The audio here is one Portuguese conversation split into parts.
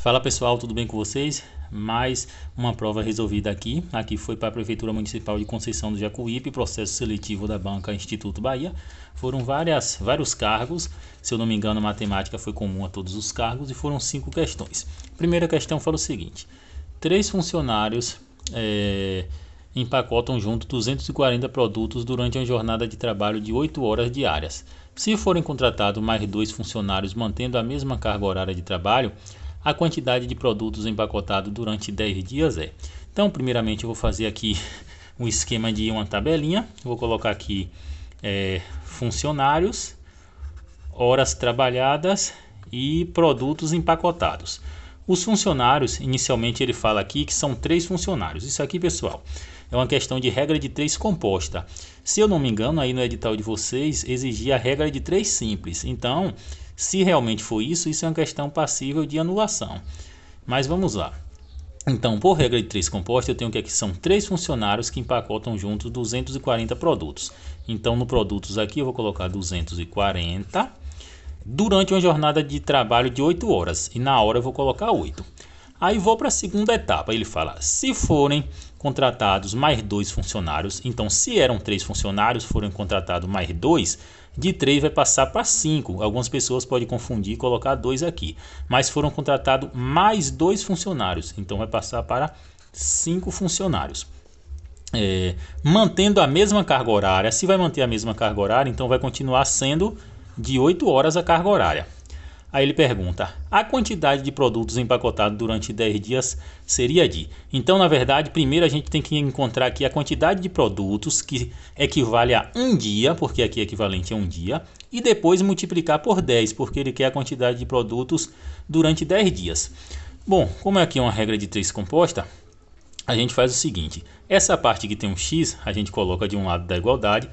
Fala pessoal, tudo bem com vocês? Mais uma prova resolvida aqui. Aqui foi para a Prefeitura Municipal de Conceição do Jacuípe, processo seletivo da Banca Instituto Bahia. Foram vários cargos, se eu não me engano, matemática foi comum a todos os cargos e foram 5 questões. Primeira questão fala o seguinte: 3 funcionários empacotam junto 240 produtos durante uma jornada de trabalho de 8 horas diárias. Se forem contratados mais 2 funcionários mantendo a mesma carga horária de trabalho, a quantidade de produtos empacotados durante 10 dias é. Então, primeiramente, eu vou fazer aqui um esquema de uma tabelinha. Vou colocar aqui funcionários, horas trabalhadas e produtos empacotados. Os funcionários, inicialmente ele fala aqui que são 3 funcionários. Isso aqui, pessoal, é uma questão de regra de 3 composta. Se eu não me engano, aí no edital de vocês exigia a regra de 3 simples. Então, se realmente for isso é uma questão passível de anulação. Mas vamos lá. Então, por regra de 3 composta, eu tenho que aqui são 3 funcionários que empacotam juntos 240 produtos. Então, no produtos aqui eu vou colocar 240 durante uma jornada de trabalho de 8 horas. E na hora eu vou colocar 8. Aí vou para a segunda etapa. Ele fala, se forem contratados mais 2 funcionários, então se eram 3 funcionários, forem contratados mais 2, de 3 vai passar para 5. Algumas pessoas podem confundir e colocar 2 aqui. Mas foram contratados mais 2 funcionários, então vai passar para 5 funcionários. Mantendo a mesma carga horária, se vai manter a mesma carga horária, então vai continuar sendo de 8 horas a carga horária. Aí ele pergunta, a quantidade de produtos empacotados durante 10 dias seria de... Então, na verdade, primeiro a gente tem que encontrar aqui a quantidade de produtos que equivale a um dia, porque aqui é equivalente a um dia, e depois multiplicar por 10, porque ele quer a quantidade de produtos durante 10 dias. Bom, como aqui é uma regra de 3 composta, a gente faz o seguinte, essa parte que tem um x, a gente coloca de um lado da igualdade.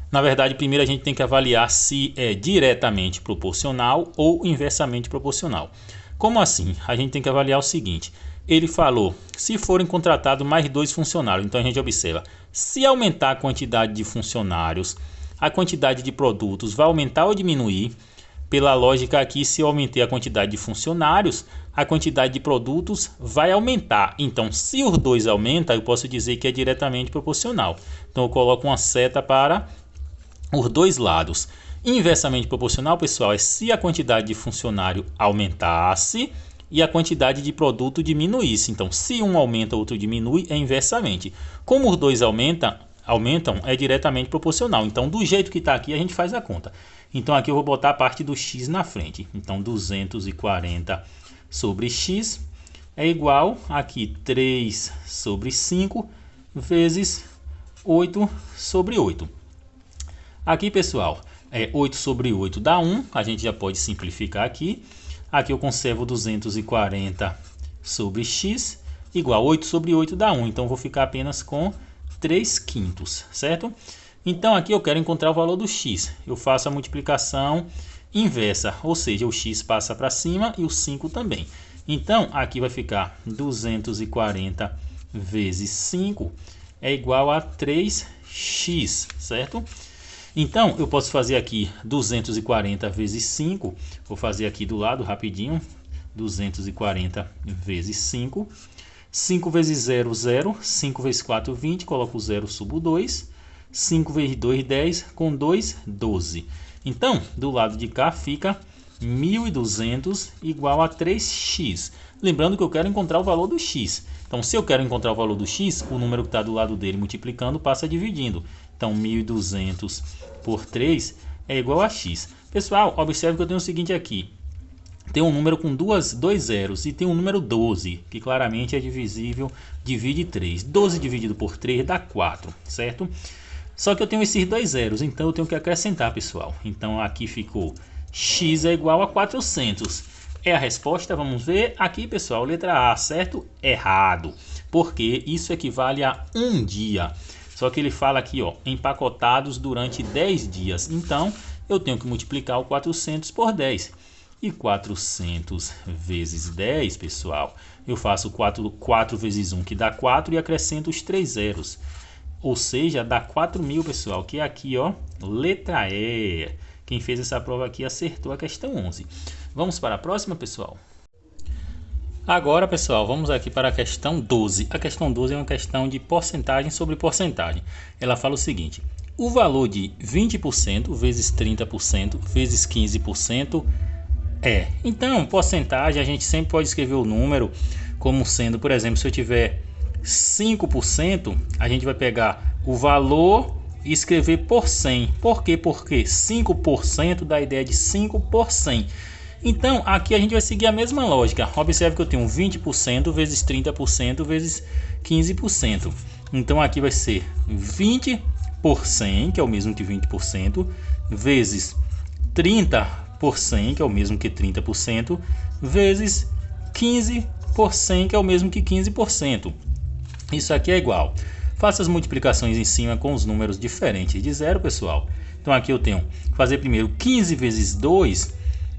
Na verdade, primeiro a gente tem que avaliar se é diretamente proporcional ou inversamente proporcional. Como assim? A gente tem que avaliar o seguinte. Ele falou, se forem contratados mais 2 funcionários. Então a gente observa, se aumentar a quantidade de funcionários, a quantidade de produtos vai aumentar ou diminuir? Pela lógica aqui, se eu aumentei a quantidade de funcionários, a quantidade de produtos vai aumentar. Então, se os dois aumentam, eu posso dizer que é diretamente proporcional. Então eu coloco uma seta para os dois lados. Inversamente proporcional, pessoal, é se a quantidade de funcionário aumentasse e a quantidade de produto diminuísse. Então, se um aumenta, o outro diminui, é inversamente. Como os dois aumentam, é diretamente proporcional. Então, do jeito que está aqui, a gente faz a conta. Então, aqui eu vou botar a parte do x na frente. Então, 240 sobre x é igual aqui 3 sobre 5 vezes 8 sobre 8. Aqui, pessoal, 8 sobre 8 dá 1, a gente já pode simplificar aqui. Aqui eu conservo 240 sobre x, igual 8 sobre 8 dá 1, então vou ficar apenas com 3 quintos, certo? Então aqui eu quero encontrar o valor do x, eu faço a multiplicação inversa, ou seja, o x passa para cima e o 5 também. Então aqui vai ficar 240 vezes 5 é igual a 3x, certo? Então, eu posso fazer aqui 240 vezes 5, vou fazer aqui do lado rapidinho, 240 vezes 5, 5 vezes 0, 0, 5 vezes 4, 20, coloco o 0, subo 2, 5 vezes 2, 10, com 2, 12. Então, do lado de cá fica 1.200 igual a 3x. Lembrando que eu quero encontrar o valor do x. Então, se eu quero encontrar o valor do x, o número que está do lado dele multiplicando passa dividindo. Então, 1.200 por 3 é igual a x. Pessoal, observe que eu tenho o seguinte aqui. Tem um número com dois zeros e tem um número 12, que claramente é divisível, divide 3. 12 dividido por 3 dá 4, certo? Só que eu tenho esses 2 zeros, então eu tenho que acrescentar, pessoal. Então, aqui ficou x é igual a 400. É a resposta, vamos ver. Aqui, pessoal, letra A, certo? Errado, porque isso equivale a um dia. Só que ele fala aqui, ó, empacotados durante 10 dias. Então, eu tenho que multiplicar o 400 por 10. E 400 vezes 10, pessoal, eu faço 4 vezes 1, que dá 4, e acrescento os 3 zeros. Ou seja, dá 4.000, pessoal, que é aqui, ó, letra E. Quem fez essa prova aqui acertou a questão 11. Vamos para a próxima, pessoal? Agora, pessoal, vamos aqui para a questão 12. A questão 12 é uma questão de porcentagem sobre porcentagem. Ela fala o seguinte: o valor de 20% vezes 30% vezes 15% é. Então, porcentagem, a gente sempre pode escrever o número como sendo, por exemplo, se eu tiver 5%, a gente vai pegar o valor e escrever por 100. Por quê? Porque 5% dá a ideia de 5 por 100. Então, aqui a gente vai seguir a mesma lógica. Observe que eu tenho 20% vezes 30% vezes 15%. Então, aqui vai ser 20 por 100, que é o mesmo que 20%, vezes 30 por 100, que é o mesmo que 30%, vezes 15 por 100, que é o mesmo que 15%. Isso aqui é igual. Faça as multiplicações em cima com os números diferentes de zero, pessoal. Então, aqui eu tenho que fazer primeiro 15 vezes 2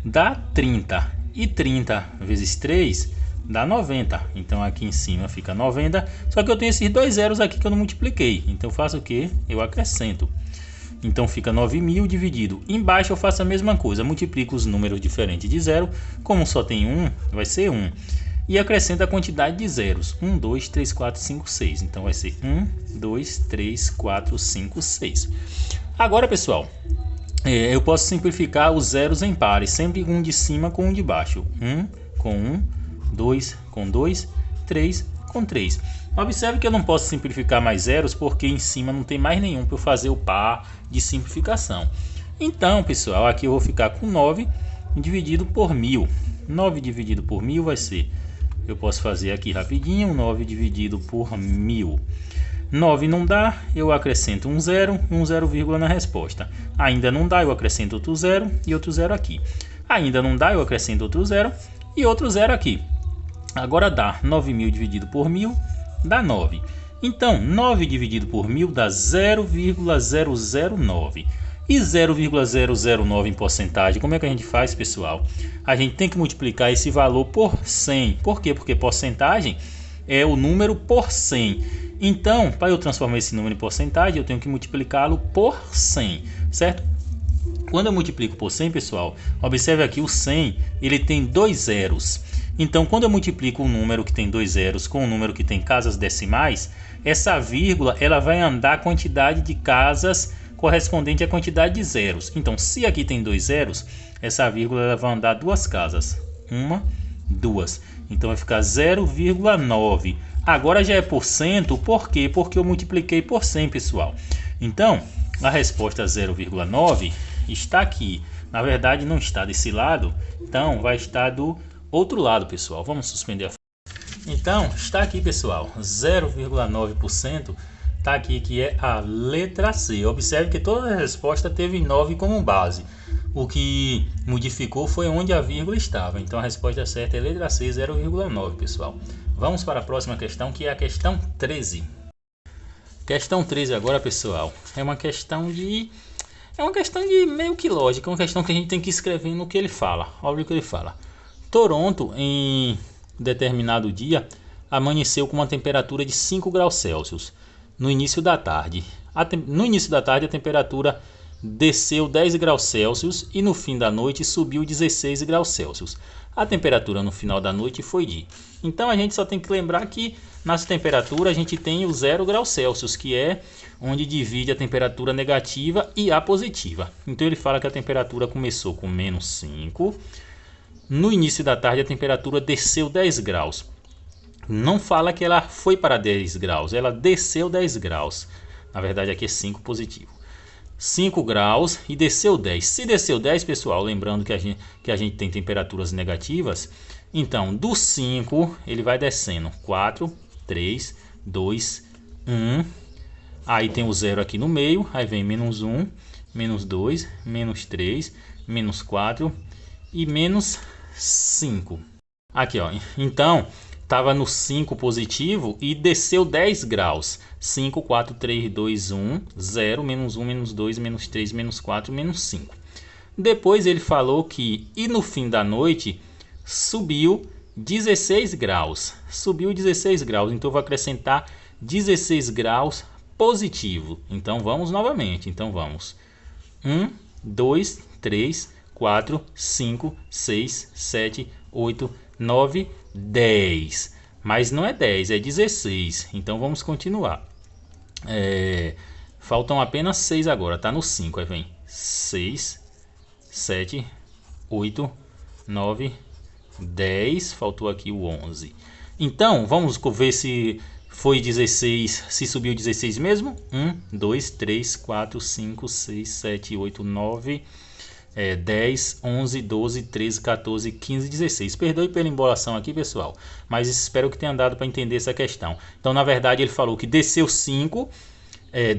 dá 30 e 30 vezes 3 dá 90. Então aqui em cima fica 90, só que eu tenho esses dois zeros aqui que eu não multipliquei. Então eu faço o que? Eu acrescento. Então fica 9.000 dividido. Embaixo eu faço a mesma coisa, multiplico os números diferentes de zero. Como só tem 1, vai ser 1. E acrescento a quantidade de zeros. 1, 2, 3, 4, 5, 6. Então vai ser 1, 2, 3, 4, 5, 6. Agora, pessoal, eu posso simplificar os zeros em pares, sempre um de cima com um de baixo. 1 com 1, 2 com 2, 3 com 3. Observe que eu não posso simplificar mais zeros porque em cima não tem mais nenhum para eu fazer o par de simplificação. Então, pessoal, aqui eu vou ficar com 9 dividido por 1000. 9 dividido por 1000 vai ser, eu posso fazer aqui rapidinho, 9 dividido por 1000. 9 não dá, eu acrescento um zero vírgula na resposta. Ainda não dá, eu acrescento outro zero e outro zero aqui. Ainda não dá, eu acrescento outro zero e outro zero aqui. Agora dá 9.000 dividido por 1000, dá 9. Então, 9 dividido por 1000 dá 0,009. E 0,009 em porcentagem, como é que a gente faz, pessoal? A gente tem que multiplicar esse valor por 100. Por quê? Porque porcentagem é o número por 100. Então, para eu transformar esse número em porcentagem, eu tenho que multiplicá-lo por 100, certo? Quando eu multiplico por 100, pessoal, observe aqui o 100, ele tem dois zeros. Então, quando eu multiplico um número que tem dois zeros com um número que tem casas decimais, essa vírgula ela vai andar a quantidade de casas correspondente à quantidade de zeros. Então, se aqui tem dois zeros, essa vírgula ela vai andar duas casas. Uma, duas. Então, vai ficar 0,9. Agora já é por cento, por quê? Porque eu multipliquei por 100, pessoal. Então, a resposta 0,9 está aqui. Na verdade, não está desse lado, então vai estar do outro lado, pessoal. Vamos suspender a... Então, está aqui, pessoal, 0,9% está aqui, que é a letra C. Observe que toda a resposta teve 9 como base. O que modificou foi onde a vírgula estava. Então, a resposta certa é a letra C, 0,9, pessoal. Vamos para a próxima questão, que é a questão 13. Questão 13 agora, pessoal, é uma questão de meio que lógica, uma questão que a gente tem que escrever no que ele fala. Olha o que ele fala. Toronto, em determinado dia, amanheceu com uma temperatura de 5 graus Celsius no início da tarde. No início da tarde, a temperatura desceu 10 graus Celsius e no fim da noite subiu 16 graus Celsius. A temperatura no final da noite foi de... Então a gente só tem que lembrar que nas temperaturas a gente tem o 0 graus Celsius, que é onde divide a temperatura negativa e a positiva. Então ele fala que a temperatura começou com menos 5. No início da tarde a temperatura desceu 10 graus. Não fala que ela foi para 10 graus, ela desceu 10 graus. Na verdade aqui é 5 positivo. 5 graus e desceu 10. Se desceu 10, pessoal, lembrando que a gente tem temperaturas negativas, então do 5 ele vai descendo 4, 3, 2, 1. Aí tem o 0 aqui no meio, aí vem menos 1, menos 2, menos 3, menos 4 e menos 5. Aqui, ó. Então, estava no 5 positivo e desceu 10 graus. 5, 4, 3, 2, 1, 0, menos 1, menos 2, menos 3, menos 4, menos 5. Depois ele falou que, e no fim da noite, subiu 16 graus. Subiu 16 graus, então eu vou acrescentar 16 graus positivo. Então vamos novamente. Então vamos. 1, 2, 3, 4, 5, 6, 7, 8, 9, 10. Mas não é 10, é 16. Então vamos continuar. Faltam apenas 6 agora, tá no 5. Aí vem 6, 7, 8, 9, 10. Faltou aqui o 11. Então vamos ver se foi 16, se subiu 16 mesmo. 1, 2, 3, 4, 5, 6, 7, 8, 9, 10, 11, 12, 13, 14, 15, 16. Perdoe pela embolação aqui, pessoal, mas espero que tenha dado para entender essa questão. Então, na verdade, ele falou que desceu 5,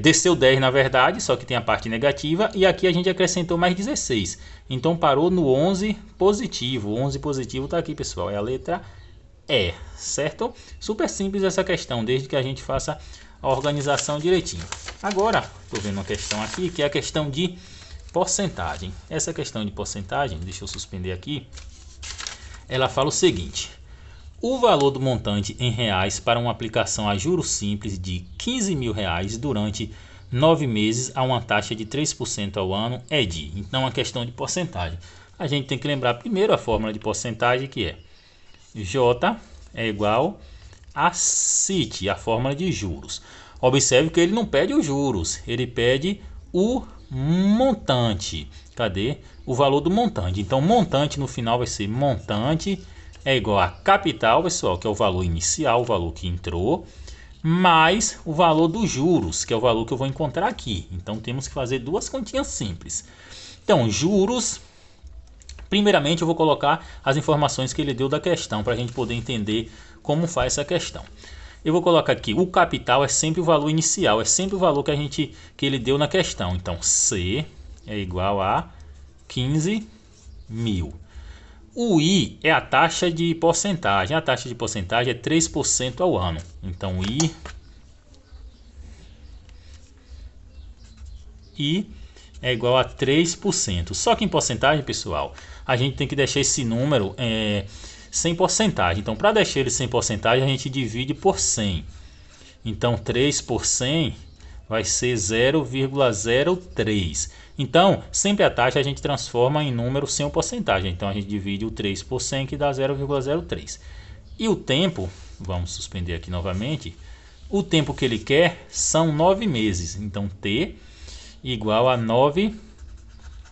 desceu 10 na verdade, só que tem a parte negativa, e aqui a gente acrescentou mais 16. Então, parou no 11 positivo. O 11 positivo está aqui, pessoal, é a letra E, certo? Super simples essa questão, desde que a gente faça a organização direitinho. Agora, estou vendo uma questão aqui, que é a questão de porcentagem. Essa questão de porcentagem, deixa eu suspender aqui. Ela fala o seguinte: o valor do montante em reais para uma aplicação a juros simples de 15 mil reais durante 9 meses a uma taxa de 3% ao ano é de. Então, a questão de porcentagem. A gente tem que lembrar primeiro a fórmula de porcentagem, que é J é igual a CIT, a fórmula de juros. Observe que ele não pede os juros, ele pede o montante. Cadê? O valor do montante. Então, montante no final vai ser montante é igual a capital, pessoal, que é o valor inicial, o valor que entrou, mais o valor dos juros, que é o valor que eu vou encontrar aqui. Então, temos que fazer duas continhas simples. Então, juros, primeiramente eu vou colocar as informações que ele deu da questão, para a gente poder entender como faz essa questão. Eu vou colocar aqui, o capital é sempre o valor inicial, é sempre o valor que ele deu na questão. Então, C é igual a 15 mil. O I é a taxa de porcentagem. A taxa de porcentagem é 3% ao ano. Então, I é igual a 3%. Só que em porcentagem, pessoal, a gente tem que deixar esse número sem porcentagem. Então, para deixar ele sem porcentagem, a gente divide por 100. Então, 3 por 100 vai ser 0,03. Então, sempre a taxa a gente transforma em número sem porcentagem. Então, a gente divide o 3 por 100, que dá 0,03. E o tempo, vamos suspender aqui novamente, o tempo que ele quer são 9 meses. Então, T igual a 9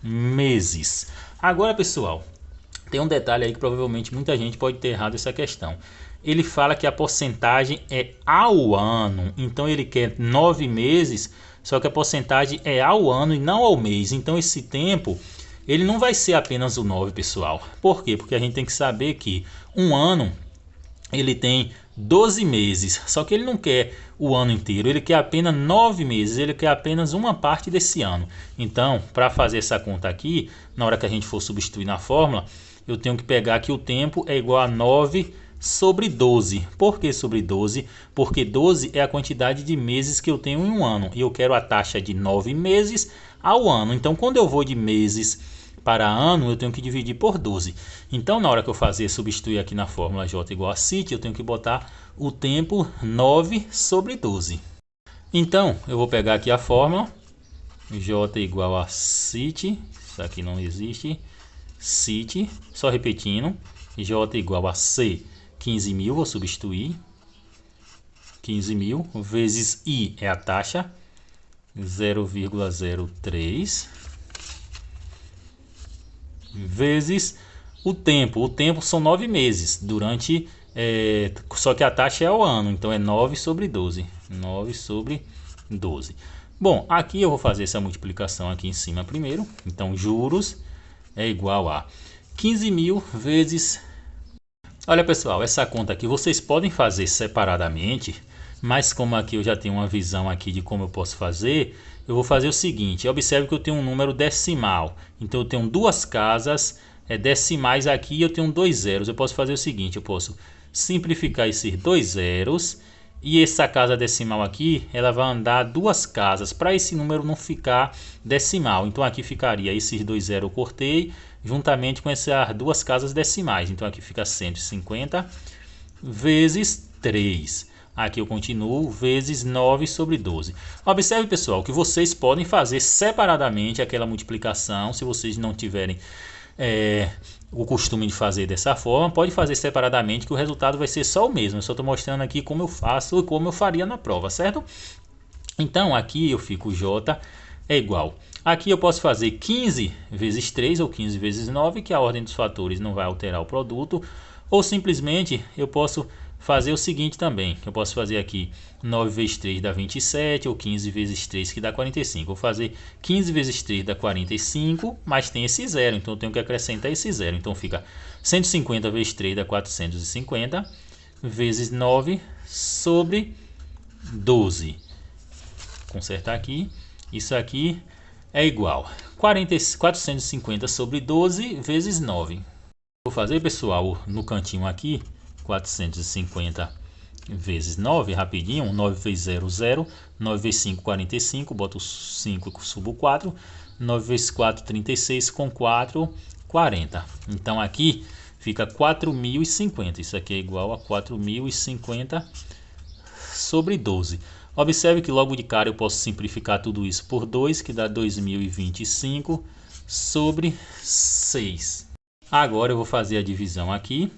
meses. Agora, pessoal, tem um detalhe aí que provavelmente muita gente pode ter errado essa questão. Ele fala que a porcentagem é ao ano. Então, ele quer 9 meses, só que a porcentagem é ao ano e não ao mês. Então, esse tempo, ele não vai ser apenas o 9, pessoal. Por quê? Porque a gente tem que saber que um ano, ele tem 12 meses. Só que ele não quer o ano inteiro, ele quer apenas 9 meses. Ele quer apenas uma parte desse ano. Então, para fazer essa conta aqui, na hora que a gente for substituir na fórmula, eu tenho que pegar que o tempo é igual a 9 sobre 12. Por que sobre 12? Porque 12 é a quantidade de meses que eu tenho em um ano. E eu quero a taxa de 9 meses ao ano. Então, quando eu vou de meses para ano, eu tenho que dividir por 12. Então, na hora que eu substituir aqui na fórmula J igual a CIT, eu tenho que botar o tempo 9 sobre 12. Então, eu vou pegar aqui a fórmula. J igual a CIT. Isso aqui não existe. CIT, só repetindo, J igual a C, 15 mil, vou substituir, 15 mil, vezes I é a taxa, 0,03, vezes o tempo são 9 meses, só que a taxa é ao ano, então é 9 sobre 12, 9 sobre 12. Bom, aqui eu vou fazer essa multiplicação aqui em cima primeiro, então juros é igual a 15 mil vezes... Olha, pessoal, essa conta aqui vocês podem fazer separadamente, mas como aqui eu já tenho uma visão aqui de como eu posso fazer, eu vou fazer o seguinte. Observe que eu tenho um número decimal. Então eu tenho duas casas decimais aqui e eu tenho 2 zeros. Eu posso fazer o seguinte, eu posso simplificar esses 2 zeros e essa casa decimal aqui, ela vai andar duas casas para esse número não ficar decimal. Então aqui ficaria esses 2 zeros eu cortei juntamente com essas duas casas decimais. Então aqui fica 150 vezes 3. Aqui eu continuo vezes 9 sobre 12. Observe, pessoal, que vocês podem fazer separadamente aquela multiplicação. Se vocês não tiverem o costume de fazer dessa forma, pode fazer separadamente que o resultado vai ser só o mesmo. Eu só estou mostrando aqui como eu faço e como eu faria na prova, certo? Então aqui eu fico J é igual. Aqui eu posso fazer 15 vezes 3 ou 15 vezes 9, que a ordem dos fatores não vai alterar o produto. Ou simplesmente eu posso fazer o seguinte também. Eu posso fazer aqui 9 vezes 3 dá 27, ou 15 vezes 3 que dá 45. Vou fazer 15 vezes 3 dá 45, mas tem esse zero, então eu tenho que acrescentar esse zero. Então fica 150 vezes 3 dá 450, vezes 9 sobre 12. Consertar aqui. Isso aqui é igual a 450 sobre 12 vezes 9. Vou fazer, pessoal, no cantinho aqui, 450 vezes 9, rapidinho. 9 vezes 0, 0. 9 vezes 5, 45. Boto 5 e subo 4. 9 vezes 4, 36. Com 4, 40. Então aqui fica 4.050. Isso aqui é igual a 4.050 sobre 12. Observe que logo de cara eu posso simplificar tudo isso por 2, que dá 2.025 sobre 6. Agora eu vou fazer a divisão aqui.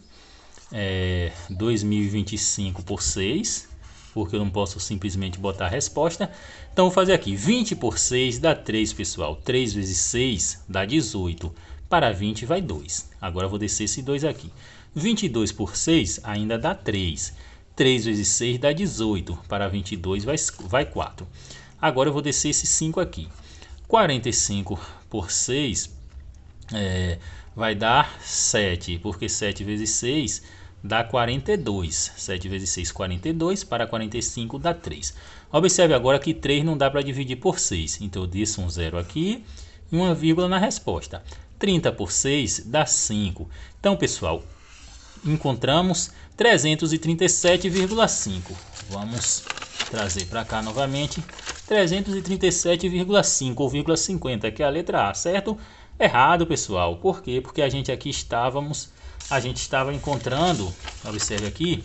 2.025 por 6, porque eu não posso simplesmente botar a resposta. Então vou fazer aqui. 20 por 6 dá 3, pessoal. 3 vezes 6 dá 18. Para 20 vai 2. Agora eu vou descer esse 2 aqui. 22 por 6 ainda dá 3. 3 vezes 6 dá 18. Para 22 vai 4. Agora eu vou descer esse 5 aqui. 45 por 6 vai dar 7. Porque 7 vezes 6 dá 42. 7 vezes 6, 42. Para 45 dá 3. Observe agora que 3 não dá para dividir por 6. Então eu desço um 0 aqui e uma vírgula na resposta. 30 por 6 dá 5. Então, pessoal, encontramos 337,5. Vamos trazer para cá novamente. 337,5 ou 50, que é a letra A, certo? Errado, pessoal. Por quê? Porque a gente aqui estava encontrando, observe aqui,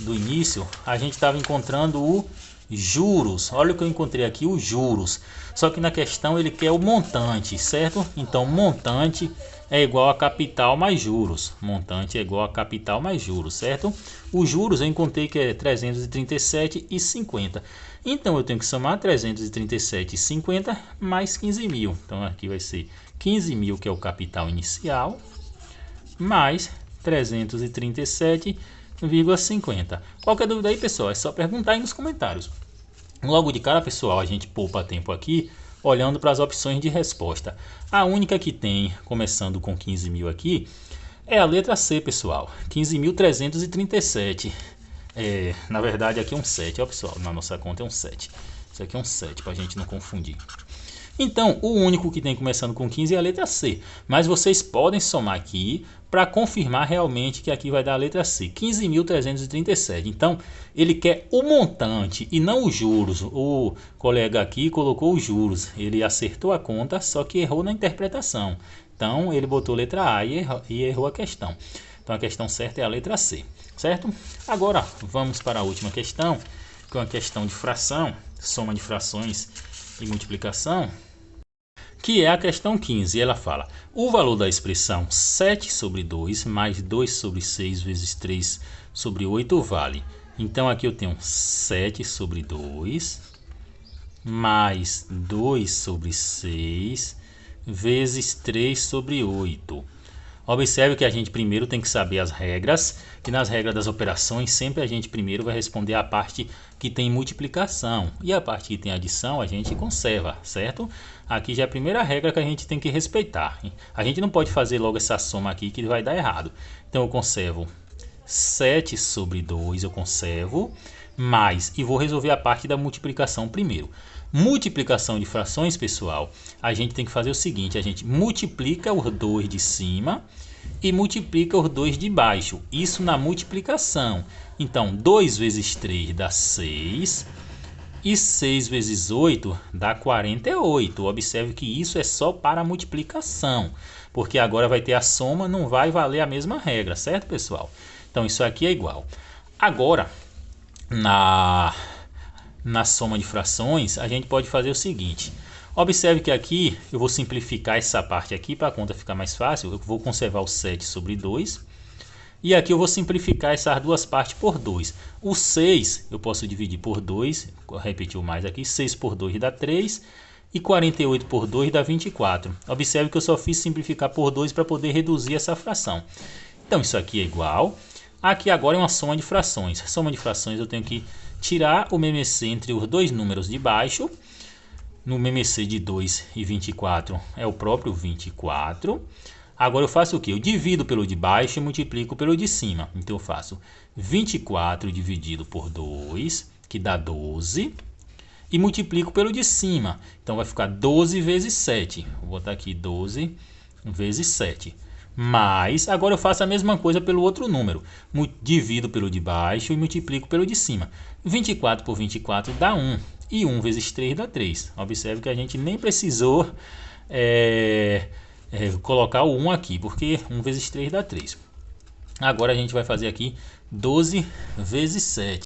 do início, a gente estava encontrando o juros. Olha o que eu encontrei aqui, os juros. Só que na questão ele quer o montante, certo? Então, montante é igual a capital mais juros. Montante é igual a capital mais juros, certo? Os juros eu encontrei que é 337,50. Então eu tenho que somar 337,50 mais 15 mil. Então aqui vai ser 15 mil, que é o capital inicial, mais 337,50. Qualquer dúvida aí, pessoal, é só perguntar aí nos comentários. Logo de cara, pessoal, a gente poupa tempo aqui olhando para as opções de resposta. A única que tem, começando com 15 mil aqui, é a letra C, pessoal. 15.337. Na verdade, aqui é um 7, ó, pessoal. Na nossa conta é um 7. Isso aqui é um 7, para a gente não confundir. Então, o único que tem começando com 15 é a letra C. Mas vocês podem somar aqui para confirmar realmente que aqui vai dar a letra C. 15.337. Então, ele quer o montante e não os juros. O colega aqui colocou os juros. Ele acertou a conta, só que errou na interpretação. Então, ele botou letra A e errou a questão. Então, a questão certa é a letra C, certo? Agora, vamos para a última questão, que é uma questão de fração, soma de frações e multiplicação, que é a questão 15. Ela fala: o valor da expressão 7 sobre 2 mais 2 sobre 6 vezes 3 sobre 8 vale. Então, aqui eu tenho 7 sobre 2 mais 2 sobre 6 vezes 3 sobre 8. Observe que a gente primeiro tem que saber as regras, que nas regras das operações sempre a gente primeiro vai responder a parte que tem multiplicação, e a parte que tem adição a gente conserva, certo? Aqui já é a primeira regra que a gente tem que respeitar. A gente não pode fazer logo essa soma aqui que vai dar errado. Então eu conservo 7 sobre 2, eu conservo, mais, e vou resolver a parte da multiplicação primeiro. Multiplicação de frações, pessoal, a gente tem que fazer o seguinte: a gente multiplica os 2 de cima e multiplica os 2 de baixo. Isso na multiplicação. Então, 2 vezes 3 dá 6 e 6 vezes 8 dá 48. Observe que isso é só para a multiplicação, porque agora vai ter a soma, não vai valer a mesma regra, certo, pessoal? Então, isso aqui é igual. Agora, na soma de frações, a gente pode fazer o seguinte. Observe que aqui eu vou simplificar essa parte aqui para a conta ficar mais fácil. Eu vou conservar o 7 sobre 2. E aqui eu vou simplificar essas duas partes por 2. O 6 eu posso dividir por 2. Vou repetir o mais aqui. 6 por 2 dá 3. E 48 por 2 dá 24. Observe que eu só fiz simplificar por 2 para poder reduzir essa fração. Então isso aqui é igual. Aqui agora é uma soma de frações. Soma de frações eu tenho que tirar o MMC entre os dois números de baixo. No MMC de 2 e 24 é o próprio 24. Agora eu faço o que? Eu divido pelo de baixo e multiplico pelo de cima. Então eu faço 24 dividido por 2, que dá 12. E multiplico pelo de cima. Então vai ficar 12 vezes 7. Vou botar aqui 12 vezes 7. Mas agora eu faço a mesma coisa pelo outro número. Divido pelo de baixo e multiplico pelo de cima. 24 por 24 dá 1. E 1 vezes 3 dá 3. Observe que a gente nem precisou colocar o 1 aqui, porque 1 vezes 3 dá 3. Agora a gente vai fazer aqui 12 vezes 7.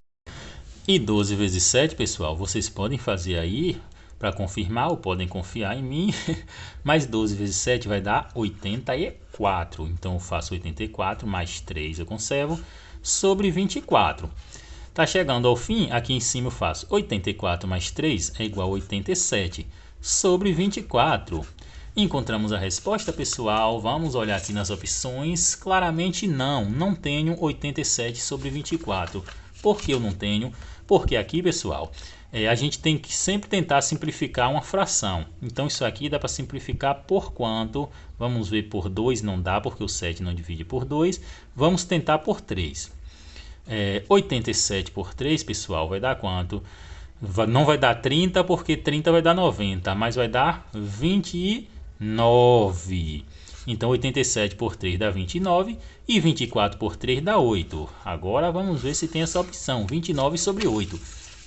E 12 vezes 7, pessoal, vocês podem fazer aí para confirmar ou podem confiar em mim. Mas 12 vezes 7 vai dar 84. Então eu faço 84 mais 3 eu conservo sobre 24. Está chegando ao fim, aqui em cima eu faço 84 mais 3 é igual a 87 sobre 24. Encontramos a resposta, pessoal. Vamos olhar aqui nas opções. Claramente não tenho 87 sobre 24. Por que eu não tenho? Porque aqui, pessoal, a gente tem que sempre tentar simplificar uma fração. Então isso aqui dá para simplificar por quanto? Vamos ver por 2, não dá porque o 7 não divide por 2. Vamos tentar por 3. 87 por 3, pessoal, vai dar quanto? Não vai dar 30 porque 30 vai dar 90, mas vai dar 29. Então 87 por 3 dá 29 e 24 por 3 dá 8. Agora vamos ver se tem essa opção, 29 sobre 8.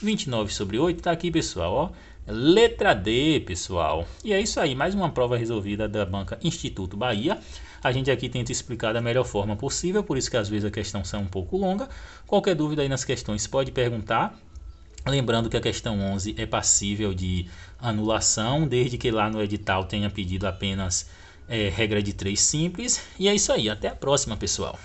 29 sobre 8 está aqui, pessoal, ó. Letra D, pessoal. E é isso aí, mais uma prova resolvida da banca Instituto Bahia. A gente aqui tenta explicar da melhor forma possível, por isso que às vezes a questão sai um pouco longa. Qualquer dúvida aí nas questões pode perguntar. Lembrando que a questão 11 é passível de anulação, desde que lá no edital tenha pedido apenas regra de 3 simples. E é isso aí, até a próxima, pessoal.